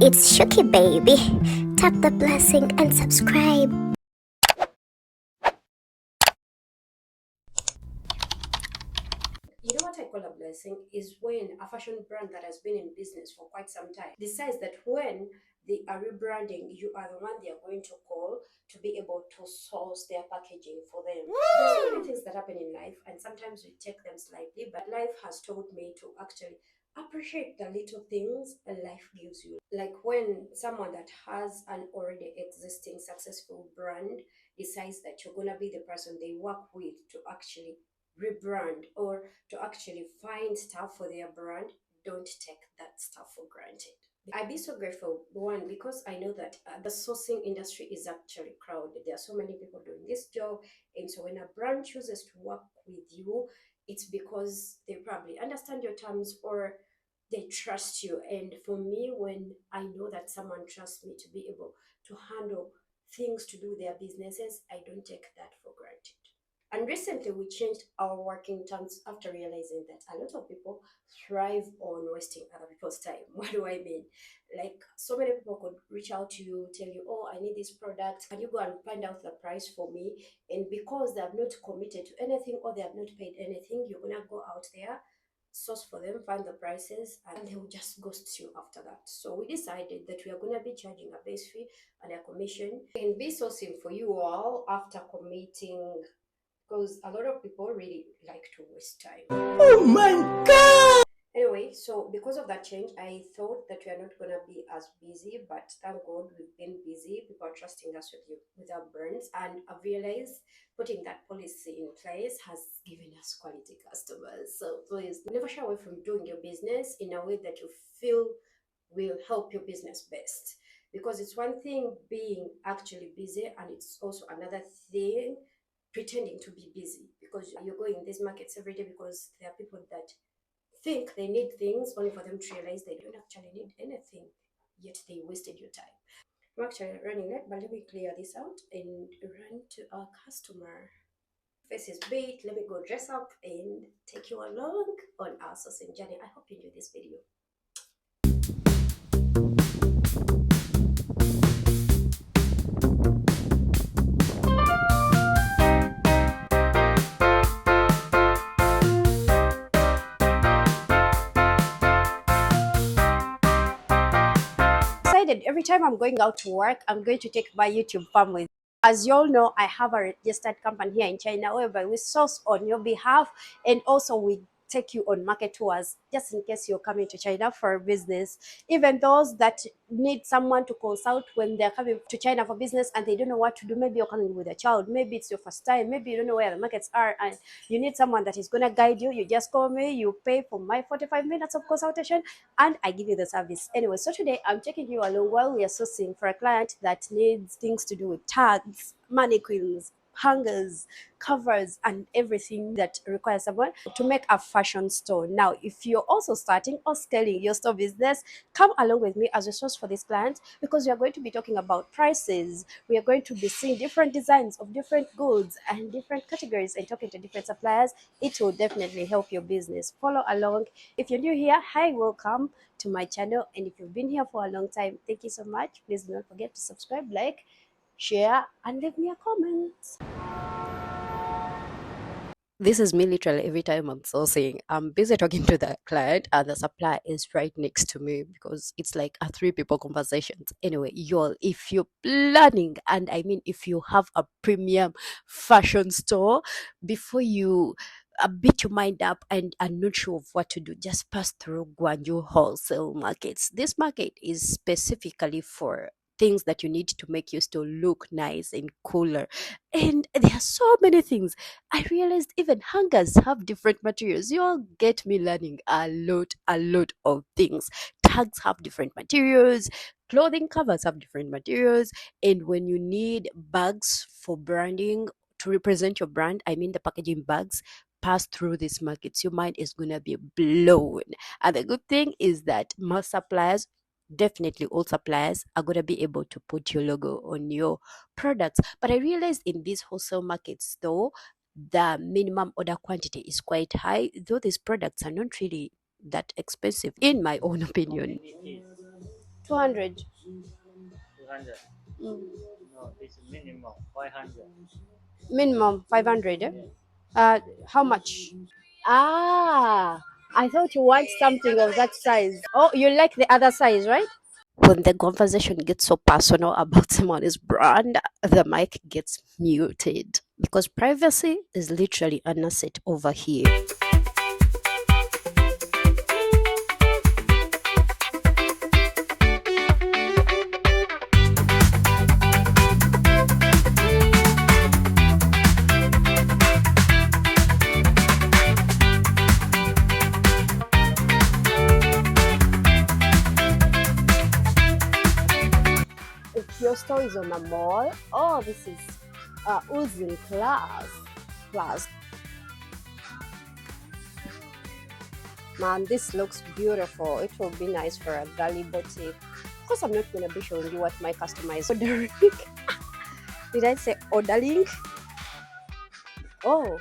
It's Shuki baby. Tap the blessing and subscribe. You know what I call a blessing is when a fashion brand that has been in business for quite some time decides that when they are rebranding, you are the one they are going to call to be able to source their packaging for them. There's so many things that happen in life, and sometimes we take them slightly, but life has taught me to actually appreciate the little things life gives you. Like when someone that has an already existing successful brand decides that you're gonna be the person they work with to actually rebrand or to actually find stuff for their brand, don't take that stuff for granted. I'd be so grateful, one, because I know that the sourcing industry is actually crowded. There are so many people doing this job. And so when a brand chooses to work with you, it's because they probably understand your terms or they trust you. And for me, when I know that someone trusts me to be able to handle things to do their businesses, I don't take that for granted. And recently, we changed our working terms after realizing that a lot of people thrive on wasting other people's time. What do I mean? Like, so many people could reach out to you, tell you, oh, I need this product. Can you go and find out the price for me? And because they have not committed to anything or they have not paid anything, you're going to go out there, source for them, find the prices, and they will just ghost you after that. So we decided that we are going to be charging a base fee and a commission and be sourcing for you all after committing, because a lot of people really like to waste time. Oh my god! Anyway, so because of that change, I thought that we are not gonna be as busy, but thank God we've been busy. People are trusting us with our brands, and I've realized putting that policy in place has given us quality customers. So please never shy away from doing your business in a way that you feel will help your business best. Because it's one thing being actually busy, and it's also another thing pretending to be busy, because you're going in these markets every day because there are people that think they need things only for them to realize they don't actually need anything, yet they wasted your time. I'm actually running late, but let me clear this out and run to our customer. Face is beat. Let me go dress up and take you along on our sourcing journey. I hope you enjoy this video. Decided every time I'm going out to work, I'm going to take my YouTube family. As you all know, I have a registered company here in China whereby we source on your behalf, and also we take you on market tours just in case you're coming to China for business. Even those that need someone to consult when they're coming to China for business and they don't know what to do. Maybe you're coming with a child, maybe it's your first time, maybe you don't know where the markets are and you need someone that is going to guide you. You just call me, you pay for my 45 minutes of consultation, and I give you the service. Anyway, so today I'm taking you along while we are sourcing for a client that needs things to do with tags, mannequins, hangers, covers, and everything that requires someone to make a fashion store. Now, if you're also starting or scaling your store business, come along with me as a source for this client, because we are going to be talking about prices. We are going to be seeing different designs of different goods and different categories and talking to different suppliers. It will definitely help your business. Follow along. If you're new here, hi, welcome to my channel. And if you've been here for a long time, thank you so much. Please do not forget to subscribe, like, share, and leave me a comment. This is me literally every time I'm sourcing. I'm busy talking to the client and the supplier is right next to me, because it's like a three people conversations. Anyway, y'all, if you're planning, and I mean if you have a premium fashion store, before you beat your mind up and are not sure of what to do, just pass through Guangzhou wholesale markets. This market is specifically for things that you need to make your store look nice and cooler. And there are so many things. I realized even hangers have different materials. You all get me learning a lot of things. Tags have different materials, clothing covers have different materials, and when you need bags for branding to represent your brand, I mean the packaging bags, pass through these markets. Your mind is gonna be blown. And the good thing is that most suppliers, definitely all suppliers, are going to be able to put your logo on your products. But I realized in these wholesale markets though, the minimum order quantity is quite high, though these products are not really that expensive in my own opinion. 200. 200. Mm. No, this is minimum 500. Minimum 500. Eh? Yes. How much? Ah, I thought you want something of that size. Oh, you like the other size, right? When the conversation gets so personal about someone's brand, the mic gets muted because privacy is literally an asset over here. If your store is on a mall, oh, this is oozing class. Man, this looks beautiful. It will be nice for a girly boutique. Of course, I'm not going to be showing you what my customer is ordering. Did I say ordering? Oh,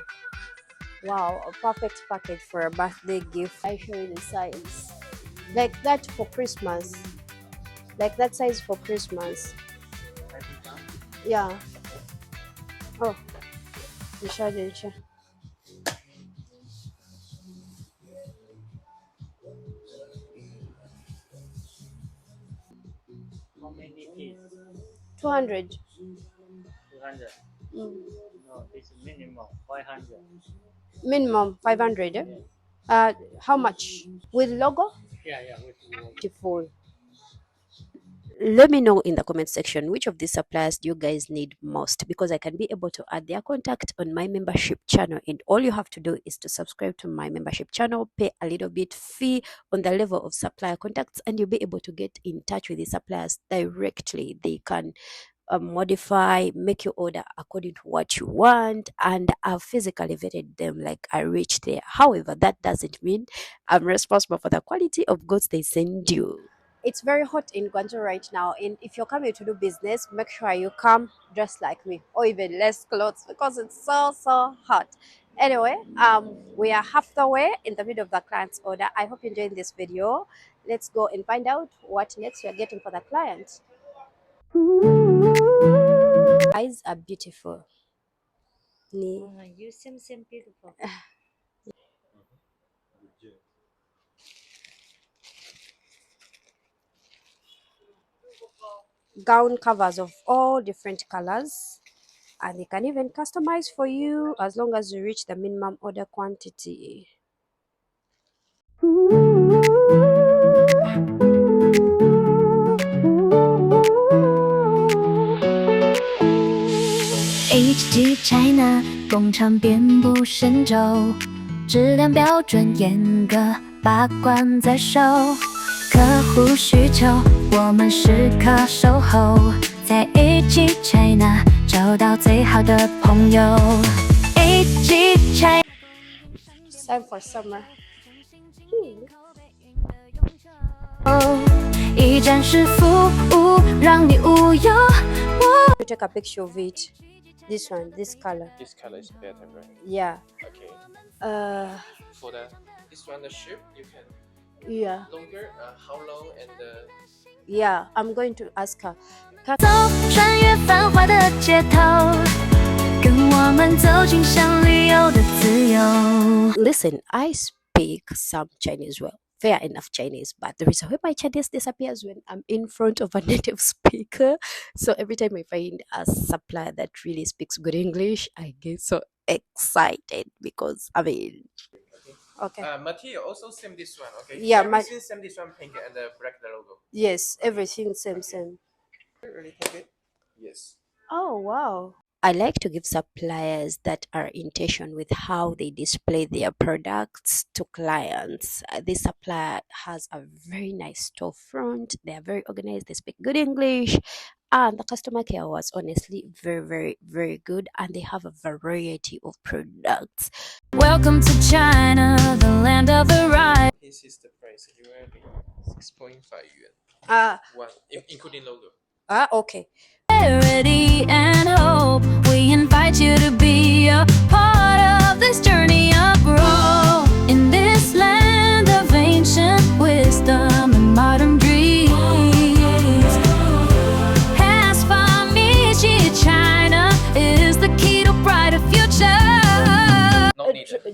wow, a perfect package for a birthday gift. I show you the size. Like that for Christmas. Like that size for Christmas. Yeah. Oh, Nisha. How many pieces? 200. 200. Mm. No, this is minimum 500. Minimum 500. Eh? Yes. How much? With logo? Yeah, with logo. Beautiful. Let me know in the comment section which of these suppliers do you guys need most, because I can be able to add their contact on my membership channel, and all you have to do is to subscribe to my membership channel, pay a little bit fee on the level of supplier contacts, and you'll be able to get in touch with the suppliers directly. They can modify, make your order according to what you want, and I've physically vetted them, like I reached there. However, that doesn't mean I'm responsible for the quality of goods they send you. It's very hot in Guangzhou right now, and if you're coming to do business, make sure you come dressed like me, or even less clothes, because it's so hot. Anyway, we are half the way in the middle of the client's order. I hope you enjoyed this video. Let's go and find out what next we are getting for the client. Eyes are beautiful. You seem beautiful. Gown covers of all different colors, and they can even customize for you as long as you reach the minimum order quantity. HG China 工厂遍布神州，质量标准严格，把关在手。客户需求，我们时刻守候，在 HG China 找到最好的朋友。HG China。 It's time for summer. 一站式服务，让你无忧。 To take a picture of it. This one, this color. This color is better, right? Yeah. Okay. For This one the shape you can yeah. longer. How long and Yeah, I'm going to ask her. 走，穿越繁华的街头，跟我们走进想旅游的自由。 Listen, I speak some Chinese well. Fair enough Chinese, but the reason why my Chinese disappears when I'm in front of a native speaker. So every time I find a supplier that really speaks good English, I get so excited because okay. material also same this one, okay? Yeah, everything same this one, pink and the black the logo. Yes, everything same. Really take it? Yes. Oh wow. I like to give suppliers that are in tension with how they display their products to clients. This supplier has a very nice storefront. They are very organized. They speak good English. And the customer care was honestly very good. And they have a variety of products. Welcome to China, the land of the right. This is the price. You will be 6.5 yuan. One, including logo. Okay. Charity and hope, we invite you to be a part of this journey of growth in this land of ancient wisdom and modern dreams.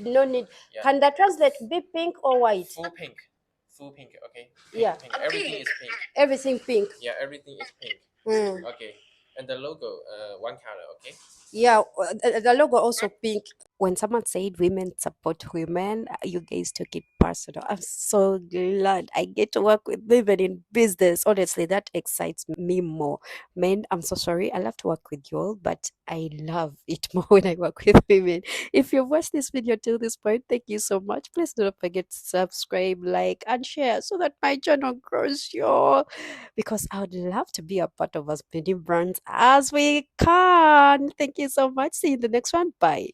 no need. Yeah. Can the translate be pink or white? Full pink. Full pink, okay? Yeah. Pink. Everything is pink. Everything pink. Yeah, everything is pink. Okay. And the logo, one color, okay? Yeah, the logo also pink. When someone said women support women, you guys took it personal. I'm so glad I get to work with women in business. Honestly, that excites me more. Men, I'm so sorry. I love to work with you all, but I love it more when I work with women. If you've watched this video till this point, thank you so much. Please do not forget to subscribe, like, and share so that my channel grows, y'all, because I would love to be a part of as many brands as we can. Thank you so much. See you in the next one. Bye.